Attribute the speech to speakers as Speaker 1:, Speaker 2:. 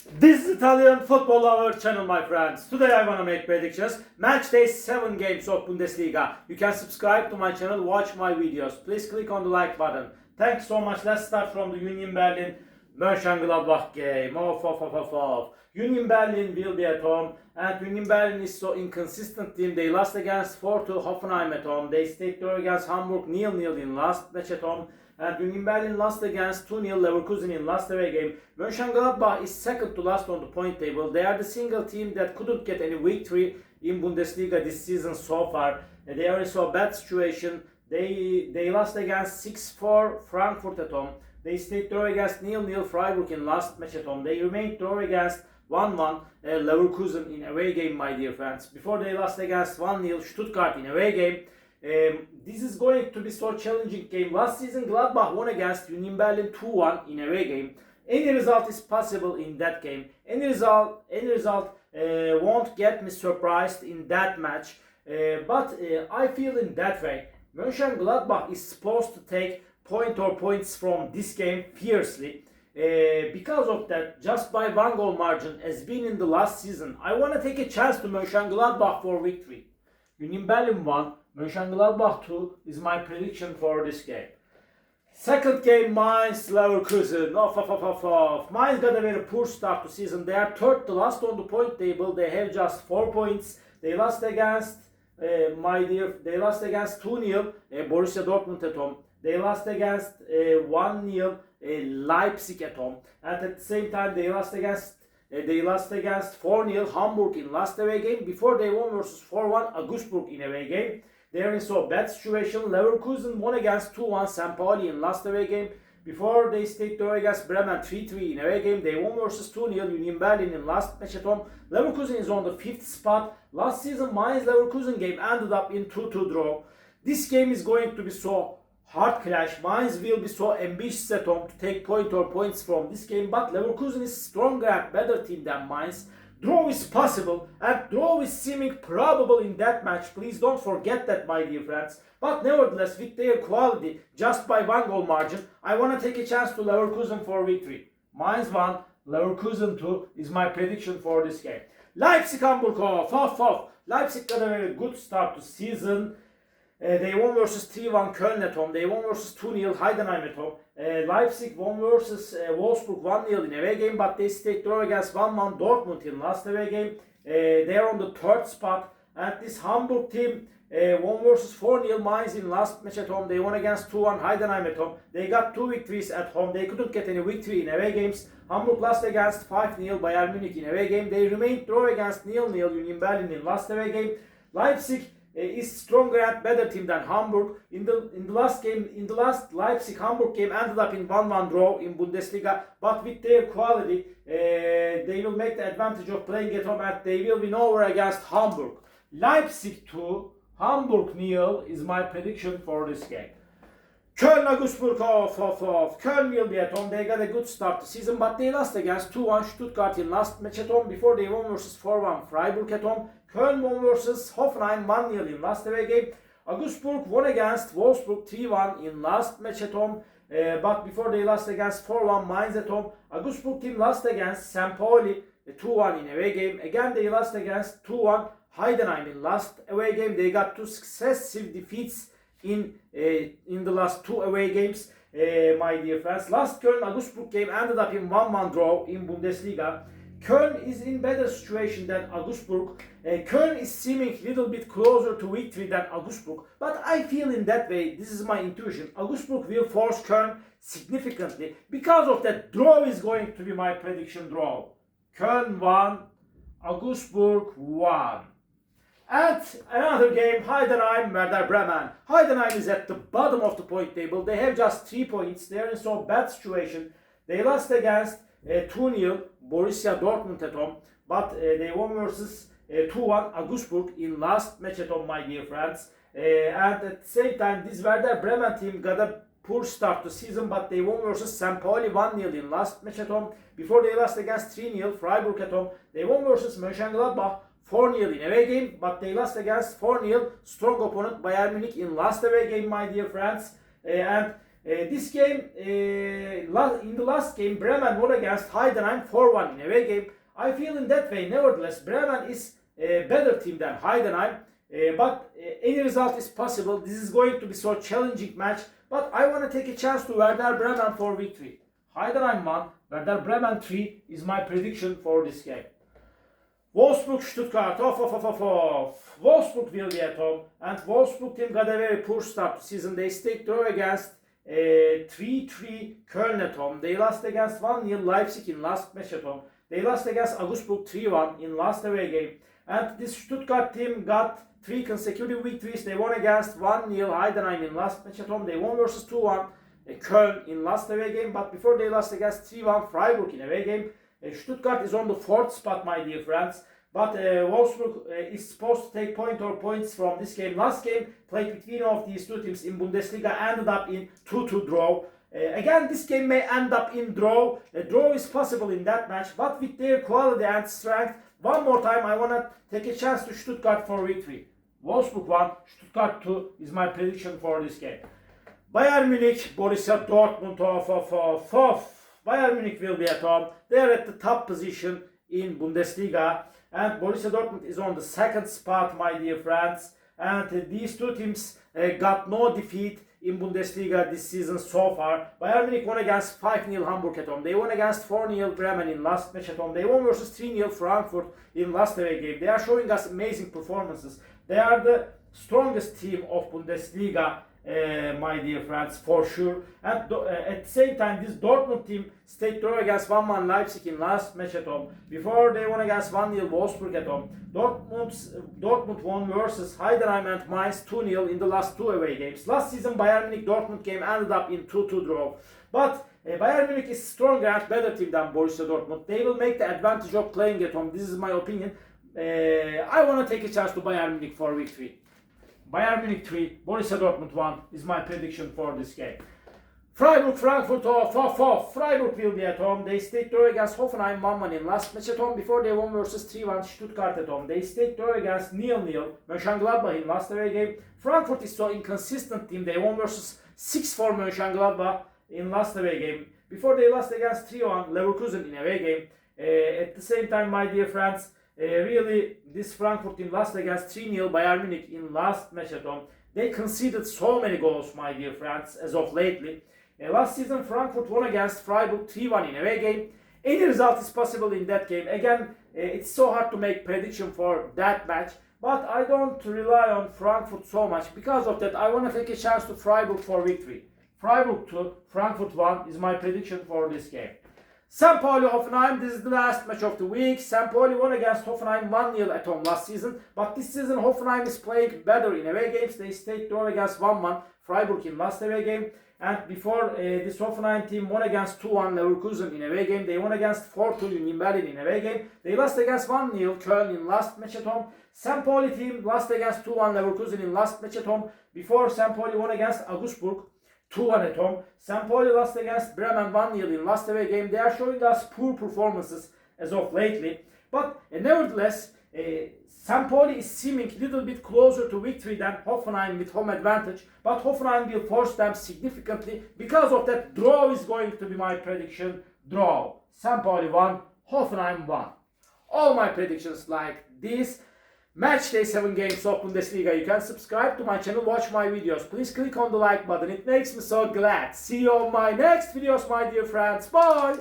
Speaker 1: This is Italian football lover channel, my friends. Today I want to make predictions. Match day 7 games of Bundesliga. You can subscribe to my channel, watch my videos. Please click on the like button. Thanks so much. Let's start from the Union Berlin Mönchengladbach game. Union Berlin will be at home, and Union Berlin is so inconsistent team. They lost against 4-2 Hoffenheim at home. They stayed there against Hamburg 0-0 in last match at home. And Union Berlin lost against 2-0 Leverkusen in last away game. Mönchengladbach is second to last on the point table. They are the single team that couldn't get any victory in Bundesliga this season so far. They are in so bad situation. They lost against 6-4 Frankfurt at home. They stayed draw against 0-0 Freiburg in last match at home. They remained draw against 1-1 Leverkusen in away game, my dear friends. Before they lost against 1-0 Stuttgart in away game. This is going to be so challenging game. Last season Gladbach won against Union Berlin 2-1 in away game. Any result is possible in that game. Any result won't get me surprised in that match. But I feel in that way. Mönchengladbach is supposed to take points from this game fiercely. Because of that, just by 1 goal margin as been in the last season, I want to take a chance to Mönchengladbach for victory. Union Berlin 1, Mönchengladbach 2 is my prediction for this game. Second game, Mainz Leverkusen. Mainz got a very poor start to season. They are third to last on the point table. They have just 4 points. They lost against 2-0 Borussia Dortmund at home. They lost against 1-0 Leipzig at home. And at the same time, they lost against 4-0 Hamburg in last away game. Before they won versus 4-1 Augsburg in away game. They are in so bad situation. Leverkusen won against 2-1 St. Pauli in last away game. Before they stayed there against Bremen 3-3 in away game. They won versus 2-0 Union Berlin in last match at home. Leverkusen is on the 5th spot. Last season Mainz Leverkusen game ended up in 2-2 draw. This game is going to be so hard clash. Mainz will be so ambitious at home to take points from this game, but Leverkusen is stronger and better team than Mainz. Draw is possible and draw is seeming probable in that match. Please don't forget that, my dear friends. But nevertheless, with their quality, just by 1 goal margin, I want to take a chance to Leverkusen for victory. Mainz 1, Leverkusen 2 is my prediction for this game. Leipzig Hamburg Leipzig got a very good start to season. They won versus 3-1 Köln at home. They won versus 2-0 Heidenheim at home. Leipzig won versus Wolfsburg 1-0 in away game, but they stayed draw against 1-1 Dortmund in last away game. They are on the 3rd spot. And this Hamburg team won versus 4-0 Mainz in last match at home. They won against 2-1 Heidenheim at home. They got 2 victories at home. They couldn't get any victory in away games. Hamburg lost against 5-0 Bayern Munich in away game. They remained draw against 0-0 Union Berlin in last away game. Leipzig is stronger and better team than Hamburg. In the last Leipzig Hamburg game ended up in 1-1 draw in Bundesliga. But with their quality, they will make the advantage of playing at home and they will win over against Hamburg. Leipzig 2, Hamburg 0 is my prediction for this game. Köln Augsburg Köln will be at home. They got a good start to season, but they lost against 2-1 Stuttgart in last match at home. Before they won versus 4-1 Freiburg at home. Köln won versus Hoffenheim 1-0 in last away game. Augsburg won against Wolfsburg 3-1 in last match at home. But before they lost against 4-1 Mainz at home. Augsburg team lost against St. Pauli 2-1 in away game. Again they lost against 2-1 Heidenheim in last away game. They got 2 successive defeats in the last 2 away games, my dear friends. Last Köln-Augsburg game ended up in 1-1 draw in Bundesliga. Köln is in better situation than Augsburg. Köln is seeming a little bit closer to victory than Augsburg. But I feel in that way, this is my intuition, Augsburg will force Köln significantly. Because of that, draw is going to be my prediction draw. Köln 1, Augsburg 1. And another game, Heidenheim, Werder Bremen. Heidenheim is at the bottom of the point table. They have just 3 points. They are in so bad situation. They lost against 2-0 Borussia Dortmund at home. But they won versus 2-1 Augsburg in last match at home, my dear friends. And at the same time, this Werder Bremen team got a poor start to season, but they won versus St. Pauli 1-0 in last match at home. Before they lost against 3-0 Freiburg at home. They won versus Mönchengladbach 4-0 in away game, but they lost against 4-0 strong opponent Bayern Munich in last away game, my dear friends. And This game, in the last game, Bremen won against Heidenheim 4-1 in away game. I feel in that way. Nevertheless, Bremen is a better team than Heidenheim. But any result is possible. This is going to be so challenging match. But I want to take a chance to Werder Bremen for victory. Heidenheim 1, Werder Bremen 3 is my prediction for this game. Wolfsburg Stuttgart, off. Wolfsburg will be at home, and Wolfsburg team got a very poor start to season. They stayed draw against 3-3 Köln at home. They lost against 1-0 Leipzig in last match at home. They lost against Augsburg 3-1 in last away game. And this Stuttgart team got 3 consecutive victories. They won against 1-0 Heidenheim in last match at home. They won versus 2-1 Köln in last away game. But before they lost against 3-1 Freiburg in away game. Stuttgart is on the 4th spot, my dear friends. But Wolfsburg is supposed to take points from this game. Last game played between of these two teams in Bundesliga ended up in 2-2 draw. Again, this game may end up in draw. A draw is possible in that match, but with their quality and strength, one more time I want to take a chance to Stuttgart for victory. Wolfsburg 1, Stuttgart 2 is my prediction for this game. Bayern Munich, Borussia Dortmund, off. Bayern Munich will be at home. They are at the top position in Bundesliga. And Borussia Dortmund is on the 2nd spot, my dear friends. And these two teams got no defeat in Bundesliga this season so far. Bayern Munich won against 5-0 Hamburg at home. They won against 4-0 Bremen in last match at home. They won versus 3-0 Frankfurt in last away game. They are showing us amazing performances. They are the strongest team of Bundesliga, my dear friends, for sure. And at the same time, this Dortmund team stayed draw against 1-1 Leipzig in last match at home. Before they won against 1-0 Wolfsburg at home. Dortmund won versus Heidenheim and Mainz 2-0 in the last 2 away games. Last season, Bayern Munich Dortmund game ended up in 2-2 draw. But Bayern Munich is stronger and better team than Borussia Dortmund. They will make the advantage of playing at home. This is my opinion. I want to take a chance to Bayern Munich for victory. Bayern Munich 3, Borussia Dortmund 1 is my prediction for this game. Freiburg, Frankfurt, off. Freiburg will be at home. They stayed draw against Hoffenheim 1-1 in last match at home. Before they won versus 3-1 Stuttgart at home. They stayed draw against 0-0 Mönchengladbach in last away game. Frankfurt is so inconsistent team. They won versus 6-4 Mönchengladbach in last away game. Before they lost against 3-1 Leverkusen in away game. At the same time, my dear friends, really, this Frankfurt team lost against 3-0 Bayern Munich in last match at home. They conceded so many goals, my dear friends, as of lately. Last season, Frankfurt won against Freiburg 3-1 in away game. Any result is possible in that game. Again, it's so hard to make prediction for that match. But I don't rely on Frankfurt so much. Because of that, I want to take a chance to Freiburg for victory. Freiburg 2, Frankfurt 1 is my prediction for this game. St. Pauli Hoffenheim, this is the last match of the week. St. Pauli won against Hoffenheim 1-0 at home last season. But this season Hoffenheim is playing better in away games. They stayed draw against 1-1 Freiburg in last away game. And before this Hoffenheim team won against 2-1 Leverkusen in away game. They won against 4-2 Union Berlin in away game. They lost against 1-0 Köln in last match at home. St. Pauli team lost against 2-1 Leverkusen in last match at home. Before St. Pauli won against Augsburg 2-1 at home. St. Pauli lost against Bremen 1-0 in last away game. They are showing us poor performances as of lately. But nevertheless, St. Pauli is seeming a little bit closer to victory than Hoffenheim with home advantage. But Hoffenheim will force them significantly. Because of that, draw is going to be my prediction. Draw. St. Pauli 1, Hoffenheim 1. All my predictions like this. Match day 7 games of Bundesliga. You can subscribe to my channel, watch my videos. Please click on the like button. It makes me so glad. See you on my next videos, my dear friends. Bye.